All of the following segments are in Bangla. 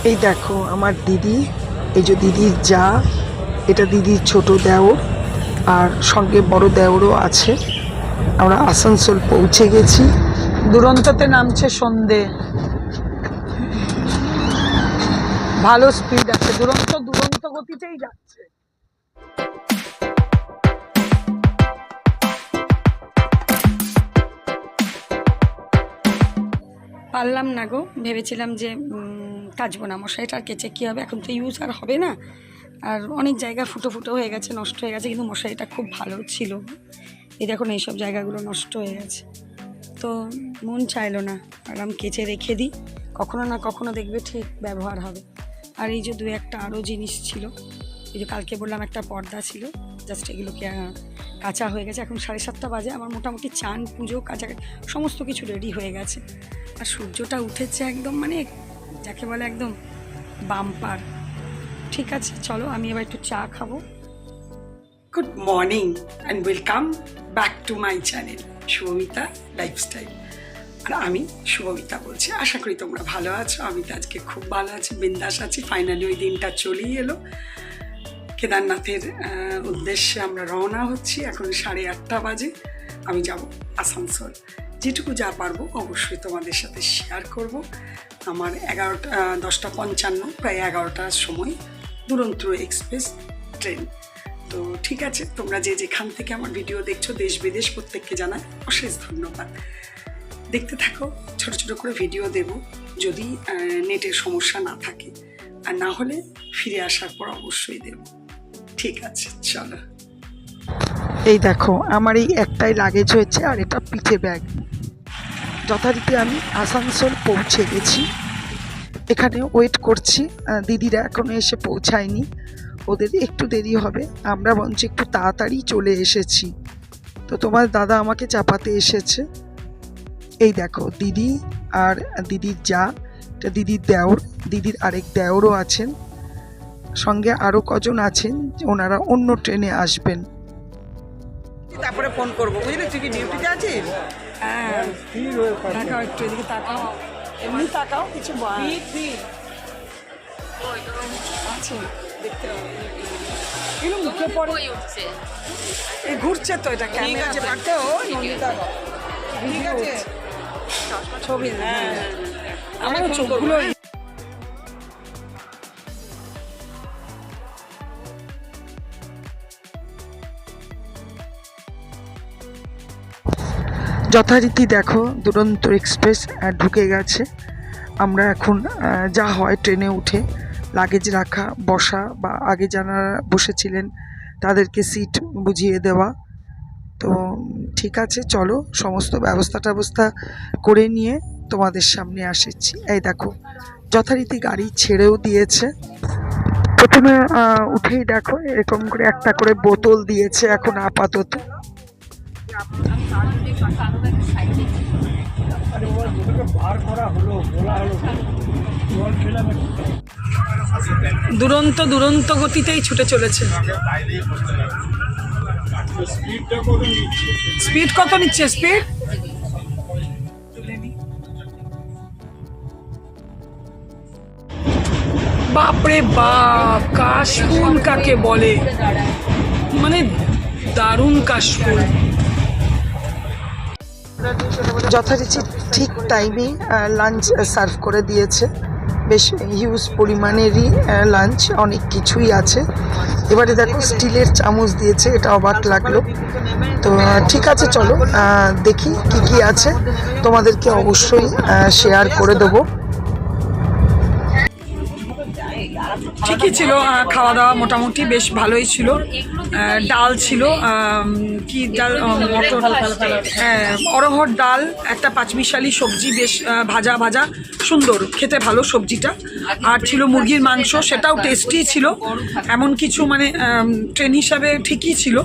এই দেখো আমার দিদি, এই যে দিদির যা, এটা দিদির ছোট দেওর আর সঙ্গে বড় দেওরও আছে। আমরা আসানসোল পৌঁছে গেছি। দুরন্ততে নামছে সন্ধে, ভালো স্পিড আছে। দুরন্ত দুরন্ত গতিতেই যাচ্ছে। পারলাম না গো, ভেবেছিলাম যে কাচবো না, মশারিটা আর কেচে কী হবে, এখন তো ইউজ আর হবে না। আর অনেক জায়গা ফুটো ফুটো হয়ে গেছে, নষ্ট হয়ে গেছে, কিন্তু মশারিটা খুব ভালো ছিল। এই দেখুন এইসব জায়গাগুলো নষ্ট হয়ে গেছে, তো মন চাইলো না, আরাম কেচে রেখে দিই, কখনো না কখনো দেখবে ঠিক ব্যবহার হবে। আর এই যে দু একটা আরও জিনিস ছিল, এই যে কালকে বললাম একটা পর্দা ছিল, জাস্ট এগুলোকে কাঁচা হয়ে গেছে। এখন 7:30 বাজে, আমার মোটামুটি চান পুজো কাঁচা সমস্ত কিছু রেডি হয়ে গেছে। আর সূর্যটা উঠেছে একদম, মানে যাকে বলে একদম বাম্পার। ঠিক আছে, চলো আমি এবার একটু চা খাবো। Good morning and welcome back to my channel Shubhamita lifestyle. আর আমি শুভমিতা বলছি, আশা করি তোমরা ভালো আছো। আমি তো আজকে খুব ভালো আছি, বিন্দাস আছি। ফাইনালি ওই দিনটা চলেই এলো। কেদারনাথের উদ্দেশ্যে আমরা রওনা হচ্ছি। এখন 8:30 বাজে। আমি যাব আসানসোল। যেটুকু যা পারবো অবশ্যই তোমাদের সাথে শেয়ার করব। আমার 10:55, প্রায় 11টার সময় দুরন্ত এক্সপ্রেস ট্রেন। তো ঠিক আছে, তোমরা যে যেখান থেকে আমার ভিডিও দেখছো, দেশ বিদেশ প্রত্যেককে জানাই অশেষ ধন্যবাদ। দেখতে থাকো, ছোট ছোট করে ভিডিও দেব যদি নেটের সমস্যা না থাকে, আর না হলে ফিরে আসার পর অবশ্যই দেব। ঠিক আছে, চলো। এই দেখো আমার এই একটাই লাগেজ হয়েছে, আর এটা পিঠে ব্যাগ। যথারীতি আমি আসানসোল পৌঁছে গেছি। এখানে ওয়েট করছি, দিদিরা এখনো এসে পৌঁছায়নি, ওদের একটু দেরি হবে। আমরা বরঞ্চ একটু তাড়াতাড়ি চলে এসেছি। তো তোমার দাদা আমাকে চাপাতে এসেছে। এই দেখো দিদি আর দিদির যা, এটা দিদির দেওর, দিদির আরেক দেওরও আছেন, সঙ্গে আরও কজন আছেন, ওনারা অন্য ট্রেনে আসবেন। তারপরে ফোন করবো, বুঝলি? তুই কি ডিউটিতে আছিস? হ্যাঁ, তাকাও একটু এদিকে, তাকাও, এমনি তাকাও, কিছু আছে দেখতে হবে। এগুলো মুখে পড়ে এই ঘুরছে তো, এটা ঠিক আছে, পারতো নন্দিতা। ঠিক আছে, ছবি। হ্যাঁ, আমার ফোন করবো, চোখগুলো হ্যাঁ। যথারীতি দেখো দুরন্ত এক্সপ্রেস ঢুকে গেছে। আমরা এখন যা হয় ট্রেনে উঠে লাগেজ রাখা, বসা, বা আগে যারা বসেছিলেন তাদেরকে সিট বুঝিয়ে দেওয়া। তো ঠিক আছে, চলো সমস্ত ব্যবস্থা করে নিয়ে তোমাদের সামনে আসছি। এই দেখো যথারীতি গাড়ি ছেড়েও দিয়েছে। প্রথমে উঠেই দেখো এরকম করে একটা করে বোতল দিয়েছে এখন আপাতত। দুরন্ত দুরন্ত গতিতেই ছুটে চলেছে। স্পিড কত নিচ্ছে? স্পিড বাপরে বাপ, কাশফুল কাকে বলে, মানে দারুণ কাশফুল। যথারীতি ঠিক টাইমেই লাঞ্চ সার্ভ করে দিয়েছে, বেশ হিউজ পরিমাণেরই লাঞ্চ, অনেক কিছুই আছে। এবারে দেখো স্টিলের চামচ দিয়েছে, এটা অবাক লাগলো। তো ঠিক আছে, চলো দেখি কি কি আছে, তোমাদেরকে অবশ্যই শেয়ার করে দেবো। ঠিকই ছিল, খাওয়া দাওয়া মোটামুটি বেশ ভালোই ছিল। ডাল ছিল, কি ডাল, মটর, অরহর ডাল, একটা পাঁচমিশালি সবজি, বেশ ভাজা ভাজা, সুন্দর খেতে, ভালো সবজিটা। আর ছিল মুরগির মাংস, সেটাও টেস্টি ছিল, এমন কিছু মানে ট্রেন হিসাবে ঠিকই ছিল।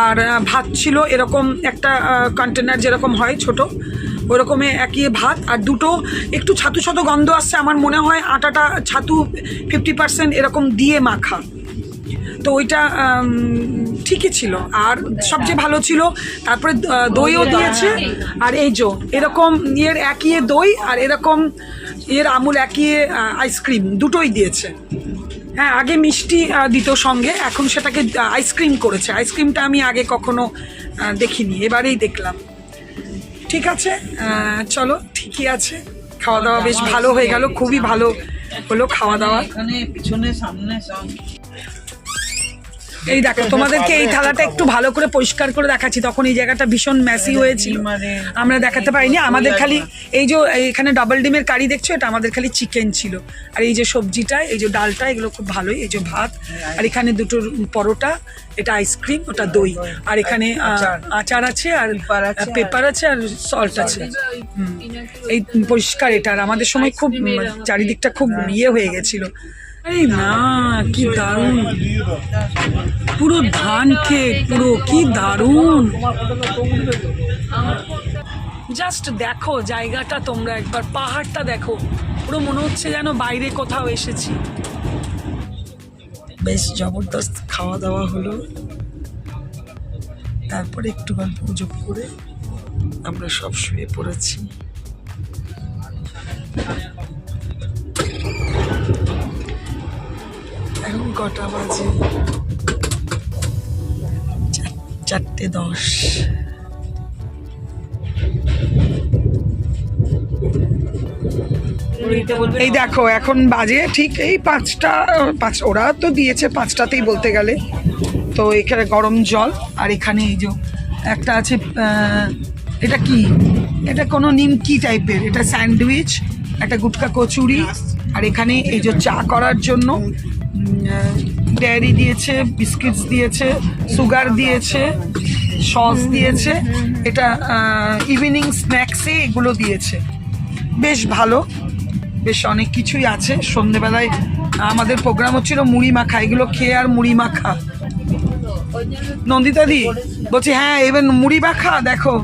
আর ভাত ছিল এরকম একটা কন্টেনার যেরকম হয় ছোট, ওরকমই একই ভাত। আর দুটো একটু ছাতু ছাতু গন্ধ আসছে, আমার মনে হয় আটাটা ছাতু 50% এরকম দিয়ে মাখা, তো ওইটা ঠিকই ছিল। আর সবচেয়ে ভালো ছিল, তারপরে দইও দিয়েছে। আর এই যে এরকম একই দই, আর এরকম এর আমুল একই আইসক্রিম দুটোই দিয়েছে। হ্যাঁ, আগে মিষ্টি দিত সঙ্গে, এখন সেটাকে আইসক্রিম করেছে। আইসক্রিমটা আমি আগে কখনো দেখিনি, এবারেই দেখলাম। ঠিক আছে, চলো, ঠিকই আছে। খাওয়া দাওয়া বেশ ভালো হয়ে গেল, খুবই ভালো হলো খাওয়া দাওয়া। এখানে পিছনে সামনে সব এই দেখো, তোমাদেরকে এই থালাটা একটু ভালো করে পরিষ্কার করে দেখাচ্ছি। তখন এই জায়গাটা ভীষণ ম্যাসি হয়েছিল, আমরা দেখাতে পারিনি। আমাদের খালি এই যে এখানে ডাবল ডিমের কারি দেখছো, এটা আমাদের খালি চিকেন ছিল। আর এই যে সবজিটা, এই যে ডালটা, এগুলো খুব ভালোই। এই যে ভাত, আর এখানে দুটো পরোটা, এটা আইসক্রিম, ওটা দই, আর এখানে আচার আছে, আর পেপার আছে, আর সল্ট আছে। এই পরিষ্কার এটা। আর আমাদের সময় খুব চারিদিকটা খুব ইয়ে হয়ে গেছিল। এই না, কি দারুণ, পুরো ধান ক্ষেত, পুরো কি দারুণ। জাস্ট দেখো জায়গাটা তোমরা একবার, পাহাড়টা দেখো, পুরো মনে হচ্ছে যেন বাইরে কোথাও এসেছি। বেশ জবরদস্ত খাওয়া দাওয়া হলো, তারপরে একটু গল্প গুজব করে আমরা সব শুয়ে পড়েছি। এখন কটা বাজে? 4:10। এই দেখো এখন বাজে ঠিক এই 5টা, ওরা তো দিয়েছে 5টাতেই বলতে গেলে। তো এখানে গরম জল, আর এখানে এই যে একটা আছে, এটা কি, এটা কোনো নিমকি টাইপের, এটা স্যান্ডউইচ, একটা গুটকা কচুরি, আর এখানে এই যে চা করার জন্য ডেয়ারি দিয়েছে, বিস্কিটস দিয়েছে, সুগার দিয়েছে, সস দিয়েছে। এটা ইভিনিং স্ন্যাক্সে এগুলো দিয়েছে, বেশ ভালো, বেশ অনেক কিছুই আছে। সন্ধেবেলায় আমাদের প্রোগ্রাম হচ্ছিল মুড়ি মাখা, এগুলো খেয়ে আর মুড়ি মাখা। নন্দিতাদি বলছি, হ্যাঁ এবার মুড়ি মাখা দেখো,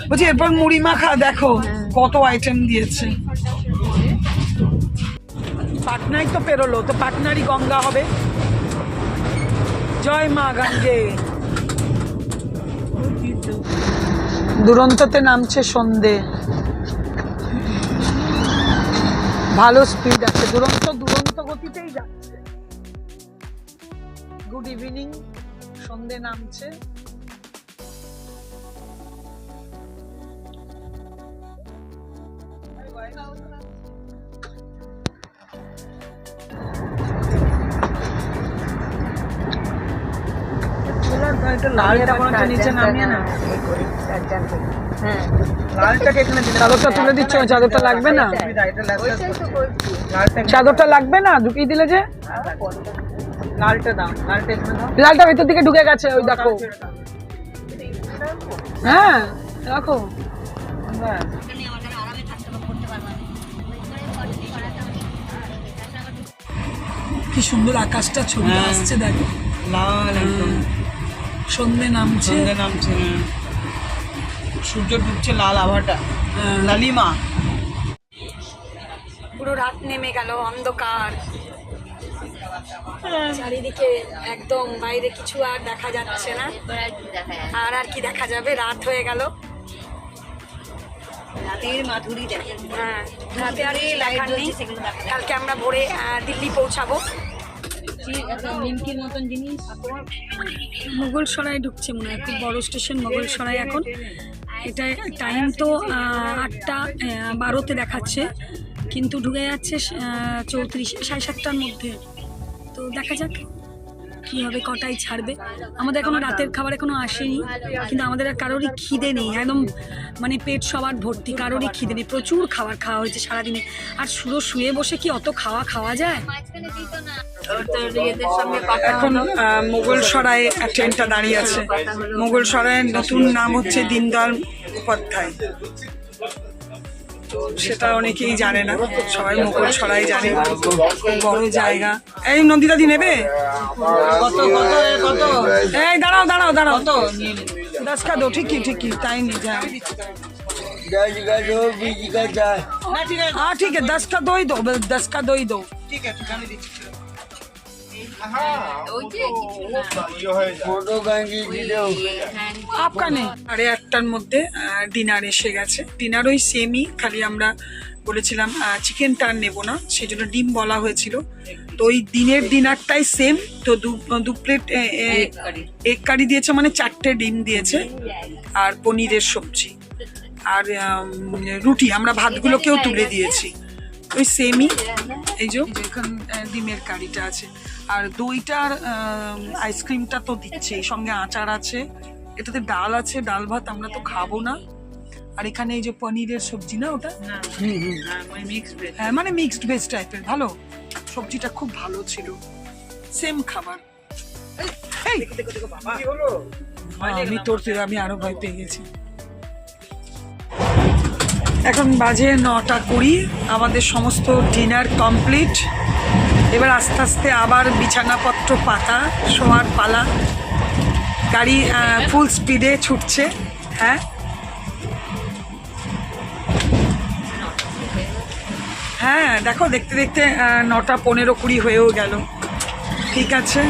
বলছি এরপর মুড়ি মাখা দেখো কত আইটেম দিয়েছে। পাটনাই তো পেরোলো, তো পাটনারই গঙ্গা হবে। জয় মা গঙ্গে। দুরন্ততে নামছে সন্ধে, ভালো স্পিড আছে, দুরন্ত গতিতেই যাচ্ছে। গুড ইভিনিং, সন্ধে নামছে। নিচে নামিয়ে না, চাদরটা তুলে দিচ্ছ, চাদরটা লাগবে না, চাদরটা লাগবে না, ঢুকিয়ে দিলে যে। লালটা ভেতর দিকে ঢুকে গেছে, ওই দেখো। হ্যাঁ রাখো। কি সুন্দর আকাশটা ছবি আসছে, দেখো লাল একদম। সন্ধে নামছে, সূর্য ডুবছে, লাল আভাটা, লালিমা। পুরো রাত নেমে গেল, অন্ধকার চারিদিকে একদম, বাইরে কিছু আর দেখা যাচ্ছে না। আর কি দেখা যাবে, রাত হয়ে গেল। রাতের মাধুরী দেখে, হ্যাঁ রাতে আর দেখার নেই। কালকে আমরা ভোরে দিল্লি পৌঁছাবো। মতন জিনিস মোগলসরাই ঢুকছে মনে হয়, খুব বড় স্টেশন মোগলসরাই এখন। এটা টাইম তো 8:12 দেখাচ্ছে, কিন্তু ঢুকে যাচ্ছে 34, 7:30টার মধ্যে। তো দেখা যাক কী হবে, কটায় ছাড়বে। আমাদের এখনো রাতের খাবার এখনো আসেনি, কিন্তু আমাদের আর কারোরই খিদে নেই, একদম মানে পেট সবার ভর্তি, কারোরই খিদে নেই। প্রচুর খাবার খাওয়া হয়েছে সারাদিনে, আর শুয়ে বসে কি অত খাওয়া যায়। এখন মোগলসরাই ট্রেনটা দাঁড়িয়ে আছে। মোগলসরাইয়ের নতুন নাম হচ্ছে দীনদয়াল উপাধ্যায়, সেটা অনেকেই জানে না, সবাই মোগলসরাই জানে। বড় জায়গা। এই নন্দিতাদি নেবে? এই দাঁড়াও 10 का 2, ঠিকই তাই নিয়ে যায়। हाँ ठीक है, 10 का 2 ही दो, 10 का 2 ही दो। ठीक है আমি দিচ্ছি। आपका নেই। 8:30টার মধ্যে ডিনার এসে গেছে। ডিনার ওই সেমই, খালি আমরা বলেছিলাম চিকেনটা আর নেবো না, সেই জন্য ডিম বলা হয়েছিল। তো ওই দিনের ডিনারটাই সেম, তো দু প্লেট এগ কারি দিয়েছে, মানে 4টে ডিম দিয়েছে, আর পনিরের সবজি আর রুটি। আমরা ভাতগুলোকেও তুলে দিয়েছি, ওই সেমই। এই যে এখানে ডিমের কারিটা আছে, আর দইটার আইসক্রিমটা তো দিচ্ছে, সঙ্গে আচার আছে, এটাতে ডাল আছে, ডাল ভাত আমরা তো খাবো না। আর এখানে এই যে পনিরের সবজি, না ওটা হ্যাঁ, মানে মিক্সড ভেজ টাইপের, ভালো সবজিটা খুব ভালো ছিল, সেম খাবার। আমি আরো ভয় পেয়ে গেছি। এখন বাজে 9:20, আমাদের সমস্ত ডিনার কমপ্লিট। এবার আস্তে আস্তে আবার বিছানাপত্র পাতা, শোয়ার পালা। গাড়ি ফুল স্পিডে ছুটছে। হ্যাঁ হ্যাঁ, দেখো দেখতে দেখতে 9:15-20 হয়েও গেল। ঠিক আছে।